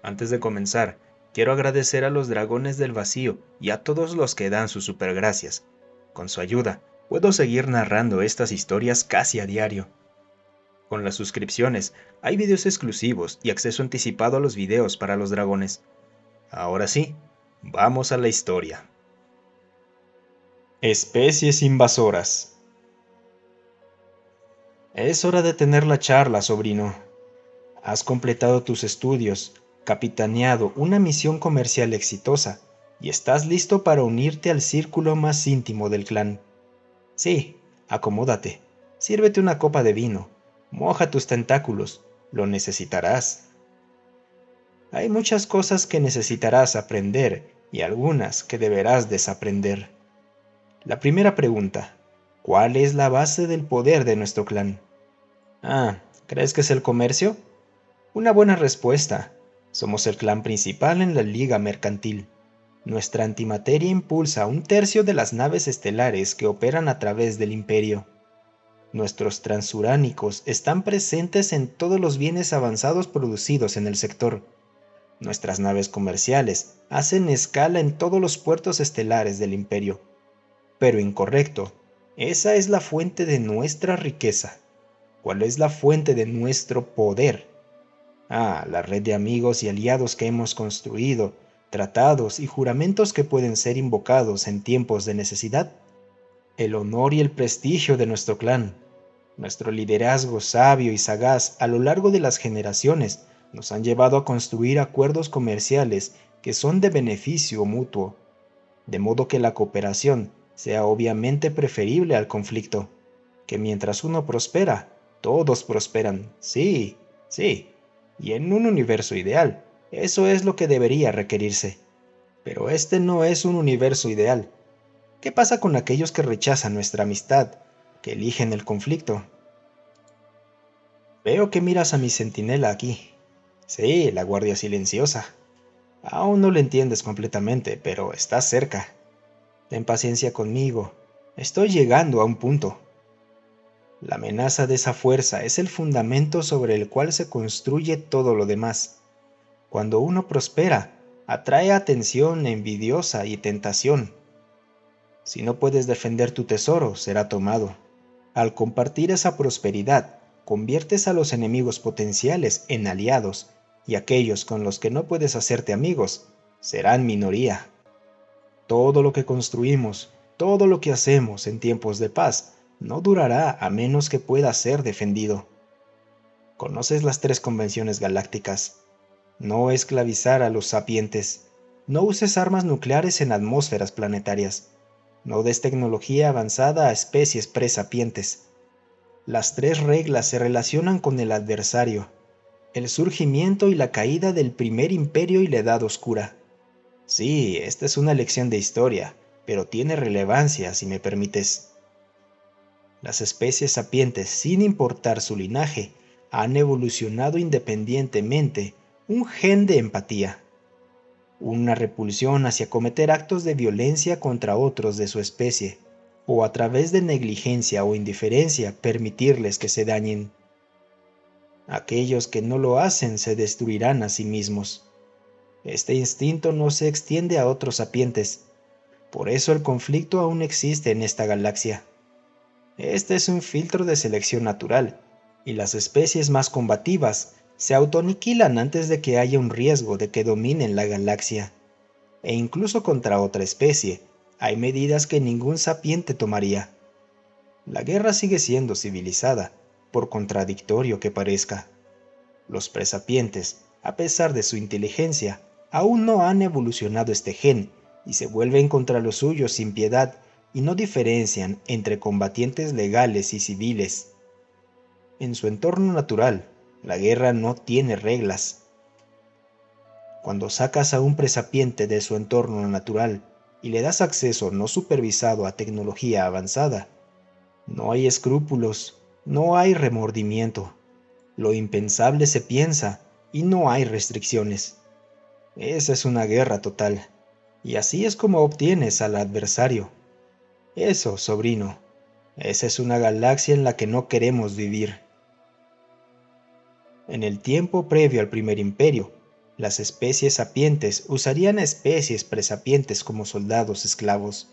Antes de comenzar, quiero agradecer a los dragones del vacío y a todos los que dan sus supergracias. Con su ayuda, puedo seguir narrando estas historias casi a diario. Con las suscripciones, hay videos exclusivos y acceso anticipado a los videos para los dragones. Ahora sí, vamos a la historia. Especies invasoras. Es hora de tener la charla, sobrino. Has completado tus estudios, capitaneado una misión comercial exitosa y estás listo para unirte al círculo más íntimo del clan. Sí, acomódate, sírvete una copa de vino, moja tus tentáculos, lo necesitarás. Hay muchas cosas que necesitarás aprender y algunas que deberás desaprender. La primera pregunta, ¿cuál es la base del poder de nuestro clan? ¿Crees que es el comercio? Una buena respuesta. Somos el clan principal en la liga mercantil. Nuestra antimateria impulsa un tercio de las naves estelares que operan a través del imperio. Nuestros transuránicos están presentes en todos los bienes avanzados producidos en el sector. Nuestras naves comerciales hacen escala en todos los puertos estelares del imperio. Pero incorrecto, esa es la fuente de nuestra riqueza. ¿Cuál es la fuente de nuestro poder? La red de amigos y aliados que hemos construido, tratados y juramentos que pueden ser invocados en tiempos de necesidad. El honor y el prestigio de nuestro clan. Nuestro liderazgo sabio y sagaz a lo largo de las generaciones nos han llevado a construir acuerdos comerciales que son de beneficio mutuo, de modo que la cooperación sea obviamente preferible al conflicto, que mientras uno prospera, todos prosperan. Sí, sí. Y en un universo ideal, eso es lo que debería requerirse. Pero este no es un universo ideal. ¿Qué pasa con aquellos que rechazan nuestra amistad, que eligen el conflicto? Veo que miras a mi centinela aquí. Sí, la guardia silenciosa. Aún no lo entiendes completamente, pero estás cerca. Ten paciencia conmigo. Estoy llegando a un punto. La amenaza de esa fuerza es el fundamento sobre el cual se construye todo lo demás. Cuando uno prospera, atrae atención envidiosa y tentación. Si no puedes defender tu tesoro, será tomado. Al compartir esa prosperidad, conviertes a los enemigos potenciales en aliados, y aquellos con los que no puedes hacerte amigos serán minoría. Todo lo que construimos, todo lo que hacemos en tiempos de paz, no durará a menos que pueda ser defendido. ¿Conoces las 3 convenciones galácticas? No esclavizar a los sapientes. No uses armas nucleares en atmósferas planetarias. No des tecnología avanzada a especies presapientes. Las 3 reglas se relacionan con el adversario, el surgimiento y la caída del primer imperio y la Edad Oscura. Sí, esta es una lección de historia, pero tiene relevancia si me permites. Las especies sapientes, sin importar su linaje, han evolucionado independientemente un gen de empatía, una repulsión hacia cometer actos de violencia contra otros de su especie, o a través de negligencia o indiferencia permitirles que se dañen. Aquellos que no lo hacen se destruirán a sí mismos. Este instinto no se extiende a otros sapientes, por eso el conflicto aún existe en esta galaxia. Este es un filtro de selección natural, y las especies más combativas se autoaniquilan antes de que haya un riesgo de que dominen la galaxia. E incluso contra otra especie, hay medidas que ningún sapiente tomaría. La guerra sigue siendo civilizada, por contradictorio que parezca. Los presapientes, a pesar de su inteligencia, aún no han evolucionado este gen y se vuelven contra los suyos sin piedad y no diferencian entre combatientes legales y civiles. En su entorno natural, la guerra no tiene reglas. Cuando sacas a un presapiente de su entorno natural y le das acceso no supervisado a tecnología avanzada, no hay escrúpulos, no hay remordimiento. Lo impensable se piensa y no hay restricciones. Esa es una guerra total, y así es como obtienes al adversario. Eso, sobrino, esa es una galaxia en la que no queremos vivir. En el tiempo previo al primer imperio, Las especies sapientes usarían a especies presapientes como soldados esclavos.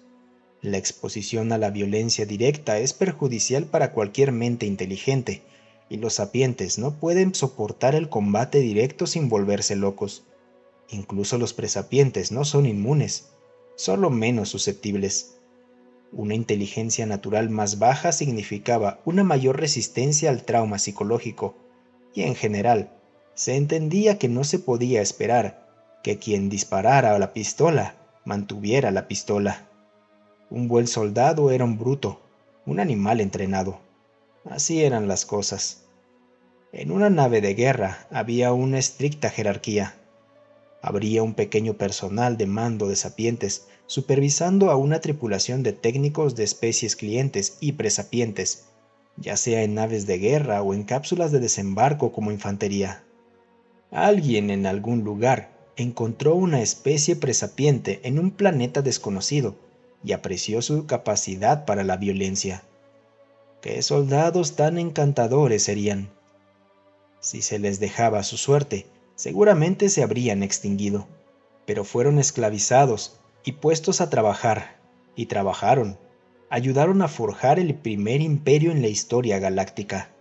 La exposición a la violencia directa es perjudicial para cualquier mente inteligente, y los sapientes no pueden soportar el combate directo sin volverse locos. Incluso los presapientes no son inmunes, solo menos susceptibles. Una inteligencia natural más baja significaba una mayor resistencia al trauma psicológico, y en general, se entendía que no se podía esperar que quien disparara a la pistola mantuviera la pistola. Un buen soldado era un bruto, un animal entrenado. Así eran las cosas. En una nave de guerra había una estricta jerarquía. Habría un pequeño personal de mando de sapientes supervisando a una tripulación de técnicos de especies clientes y presapientes, ya sea en naves de guerra o en cápsulas de desembarco como infantería. Alguien en algún lugar encontró una especie presapiente en un planeta desconocido y apreció su capacidad para la violencia. ¡Qué soldados tan encantadores serían! Si se les dejaba su suerte, seguramente se habrían extinguido, pero fueron esclavizados y puestos a trabajar, y trabajaron. Ayudaron a forjar el primer imperio en la historia galáctica.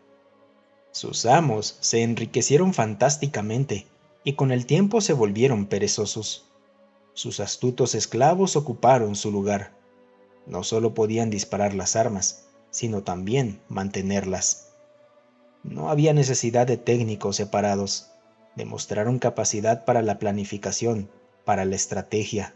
Sus amos se enriquecieron fantásticamente y con el tiempo se volvieron perezosos. Sus astutos esclavos ocuparon su lugar. No solo podían disparar las armas, sino también mantenerlas. No había necesidad de técnicos separados. Demostraron capacidad para la planificación, para la estrategia.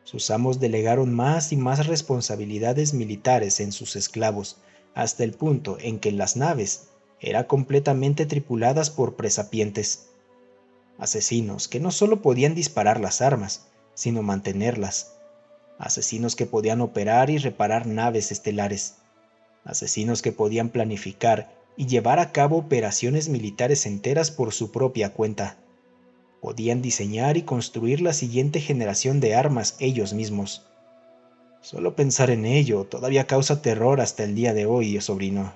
Sus amos delegaron más y más responsabilidades militares en sus esclavos, hasta el punto en que las naves eran completamente tripuladas por presapientes. Asesinos que no solo podían disparar las armas, sino mantenerlas. Asesinos que podían operar y reparar naves estelares. Asesinos que podían planificar y llevar a cabo operaciones militares enteras por su propia cuenta. Podían diseñar y construir la siguiente generación de armas ellos mismos. Solo pensar en ello todavía causa terror hasta el día de hoy, sobrino.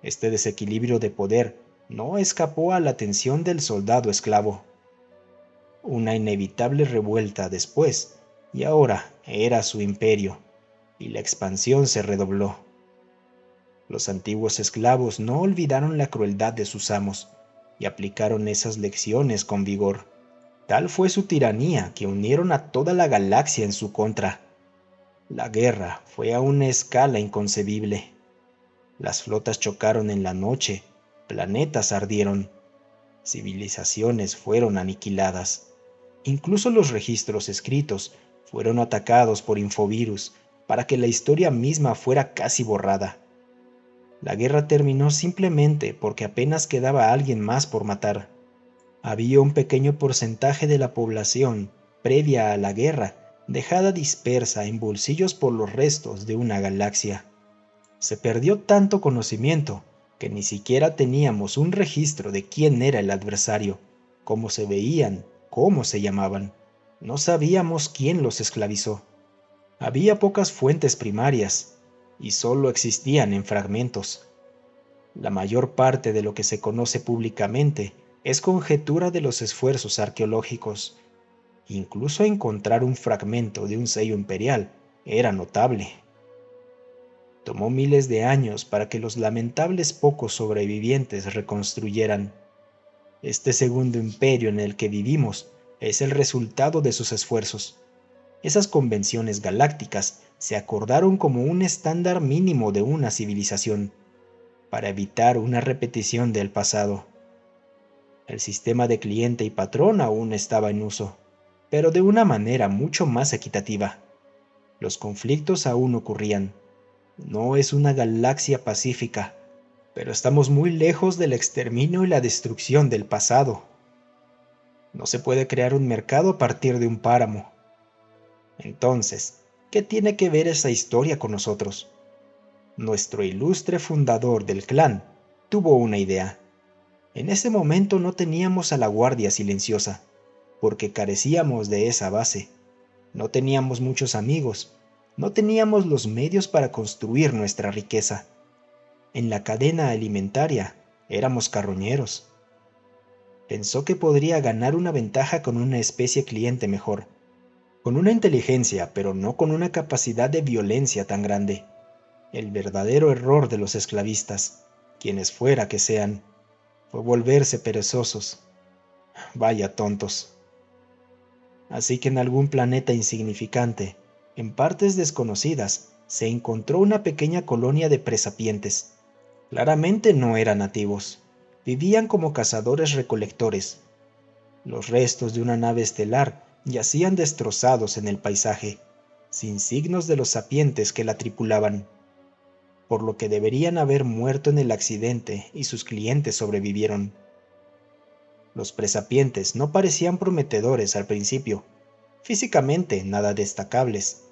Este desequilibrio de poder no escapó a la atención del soldado esclavo. Una inevitable revuelta después, y ahora era su imperio, y la expansión se redobló. Los antiguos esclavos no olvidaron la crueldad de sus amos y aplicaron esas lecciones con vigor. Tal fue su tiranía que unieron a toda la galaxia en su contra. La guerra fue a una escala inconcebible. Las flotas chocaron en la noche, planetas ardieron, civilizaciones fueron aniquiladas. Incluso los registros escritos fueron atacados por infovirus para que la historia misma fuera casi borrada. La guerra terminó simplemente porque apenas quedaba alguien más por matar. Había un pequeño porcentaje de la población, previa a la guerra, dejada dispersa en bolsillos por los restos de una galaxia. Se perdió tanto conocimiento que ni siquiera teníamos un registro de quién era el adversario, cómo se veían, cómo se llamaban. No sabíamos quién los esclavizó. Había pocas fuentes primarias y solo existían en fragmentos. La mayor parte de lo que se conoce públicamente es conjetura de los esfuerzos arqueológicos. Incluso encontrar un fragmento de un sello imperial era notable. Tomó miles de años para que los lamentables pocos sobrevivientes reconstruyeran. Este segundo imperio en el que vivimos es el resultado de sus esfuerzos. Esas convenciones galácticas se acordaron como un estándar mínimo de una civilización, para evitar una repetición del pasado. El sistema de cliente y patrón aún estaba en uso, pero de una manera mucho más equitativa. Los conflictos aún ocurrían. No es una galaxia pacífica, pero estamos muy lejos del exterminio y la destrucción del pasado. No se puede crear un mercado a partir de un páramo. Entonces, ¿qué tiene que ver esa historia con nosotros? Nuestro ilustre fundador del clan tuvo una idea. En ese momento no teníamos a la Guardia Silenciosa, porque carecíamos de esa base. No teníamos muchos amigos, no teníamos los medios para construir nuestra riqueza. En la cadena alimentaria éramos carroñeros. Pensó que podría ganar una ventaja con una especie cliente mejor, con una inteligencia, pero no con una capacidad de violencia tan grande. El verdadero error de los esclavistas, quienes fuera que sean, fue volverse perezosos. Vaya tontos. Así que en algún planeta insignificante, en partes desconocidas, se encontró una pequeña colonia de presapientes. Claramente no eran nativos. Vivían como cazadores-recolectores. Los restos de una nave estelar yacían destrozados en el paisaje, sin signos de los sapientes que la tripulaban, por lo que deberían haber muerto en el accidente y sus clientes sobrevivieron. Los presapientes no parecían prometedores al principio, físicamente nada destacables,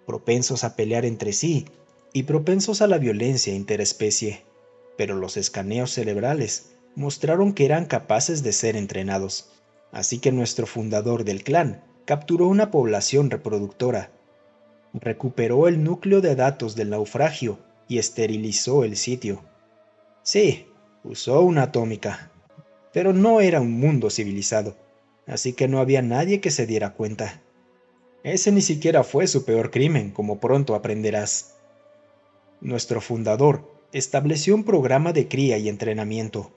propensos a pelear entre sí y propensos a la violencia interespecie, pero los escaneos cerebrales mostraron que eran capaces de ser entrenados. Así que nuestro fundador del clan capturó una población reproductora, recuperó el núcleo de datos del naufragio y esterilizó el sitio. Sí, usó una atómica, pero no era un mundo civilizado, así que no había nadie que se diera cuenta. Ese ni siquiera fue su peor crimen, como pronto aprenderás. Nuestro fundador estableció un programa de cría y entrenamiento.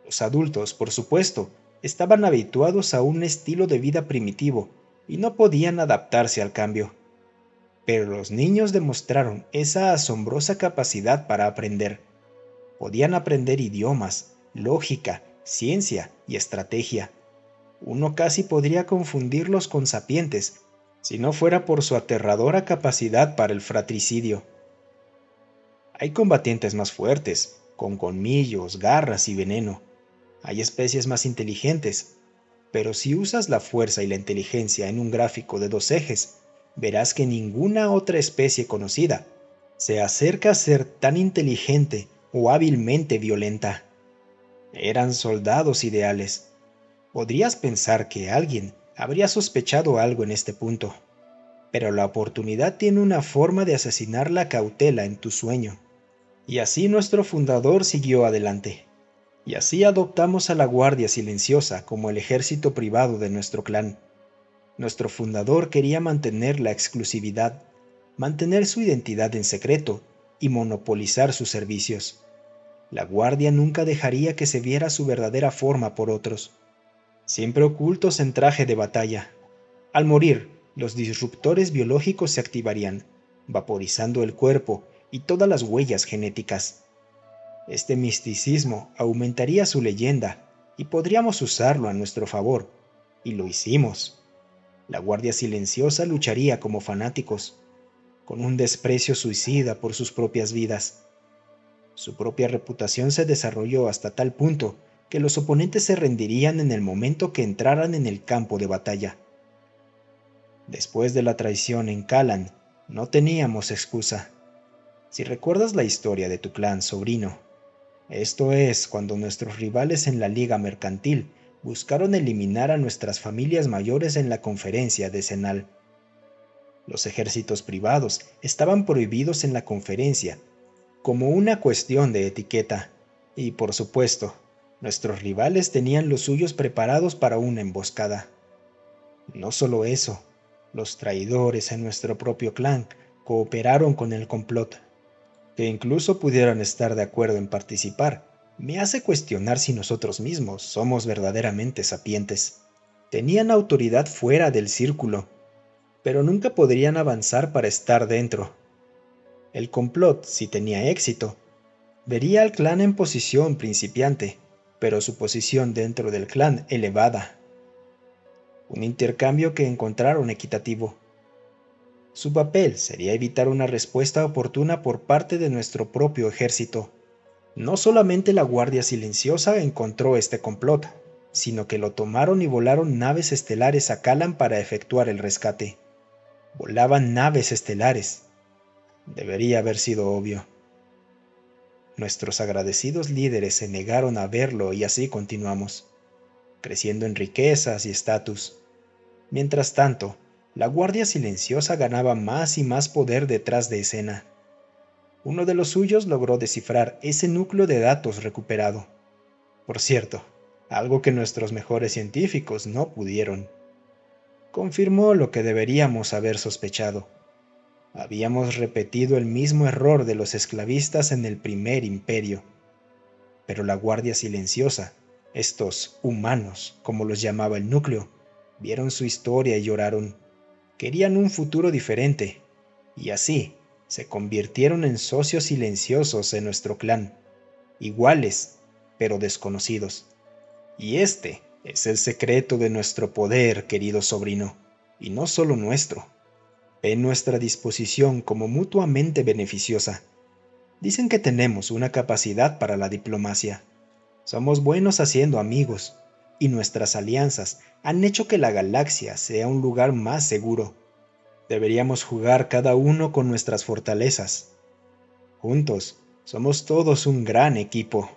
Los adultos, por supuesto, estaban habituados a un estilo de vida primitivo y no podían adaptarse al cambio. Pero los niños demostraron esa asombrosa capacidad para aprender. Podían aprender idiomas, lógica, ciencia y estrategia. Uno casi podría confundirlos con sapientes, si no fuera por su aterradora capacidad para el fratricidio. Hay combatientes más fuertes, con colmillos, garras y veneno. Hay especies más inteligentes, pero si usas la fuerza y la inteligencia en un gráfico de dos ejes, verás que ninguna otra especie conocida se acerca a ser tan inteligente o hábilmente violenta. Eran soldados ideales. Podrías pensar que alguien habría sospechado algo en este punto, pero la oportunidad tiene una forma de asesinar la cautela en tu sueño. Y así nuestro fundador siguió adelante. Y así adoptamos a la Guardia Silenciosa como el ejército privado de nuestro clan. Nuestro fundador quería mantener la exclusividad, mantener su identidad en secreto y monopolizar sus servicios. La Guardia nunca dejaría que se viera su verdadera forma por otros, siempre ocultos en traje de batalla. Al morir, los disruptores biológicos se activarían, vaporizando el cuerpo y todas las huellas genéticas. Este misticismo aumentaría su leyenda y podríamos usarlo a nuestro favor, y lo hicimos. La Guardia Silenciosa lucharía como fanáticos, con un desprecio suicida por sus propias vidas. Su propia reputación se desarrolló hasta tal punto que los oponentes se rendirían en el momento que entraran en el campo de batalla. Después de la traición en Kalan, no teníamos excusa. Si recuerdas la historia de tu clan, sobrino, esto es cuando nuestros rivales en la Liga Mercantil buscaron eliminar a nuestras familias mayores en la conferencia decenal. Los ejércitos privados estaban prohibidos en la conferencia, como una cuestión de etiqueta, y por supuesto, nuestros rivales tenían los suyos preparados para una emboscada. No solo eso, los traidores en nuestro propio clan cooperaron con el complot. Que incluso pudieran estar de acuerdo en participar, me hace cuestionar si nosotros mismos somos verdaderamente sapientes. Tenían autoridad fuera del círculo, pero nunca podrían avanzar para estar dentro. El complot, si tenía éxito, vería al clan en posición principiante, pero su posición dentro del clan elevada. Un intercambio que encontraron equitativo. Su papel sería evitar una respuesta oportuna por parte de nuestro propio ejército. No solamente la Guardia Silenciosa encontró este complot, sino que lo tomaron y volaron naves estelares a Kalan para efectuar el rescate. Volaban naves estelares. Debería haber sido obvio. Nuestros agradecidos líderes se negaron a verlo y así continuamos, creciendo en riquezas y estatus. Mientras tanto, la Guardia Silenciosa ganaba más y más poder detrás de escena. Uno de los suyos logró descifrar ese núcleo de datos recuperado. Por cierto, algo que nuestros mejores científicos no pudieron. Confirmó lo que deberíamos haber sospechado. Habíamos repetido el mismo error de los esclavistas en el primer imperio. Pero la Guardia Silenciosa, estos humanos, como los llamaba el núcleo, vieron su historia y lloraron. Querían un futuro diferente, y así se convirtieron en socios silenciosos en nuestro clan, iguales, pero desconocidos. Y este es el secreto de nuestro poder, querido sobrino, y no solo nuestro. Ven nuestra disposición como mutuamente beneficiosa. Dicen que tenemos una capacidad para la diplomacia. Somos buenos haciendo amigos, y nuestras alianzas han hecho que la galaxia sea un lugar más seguro. Deberíamos jugar cada uno con nuestras fortalezas. Juntos, somos todos un gran equipo.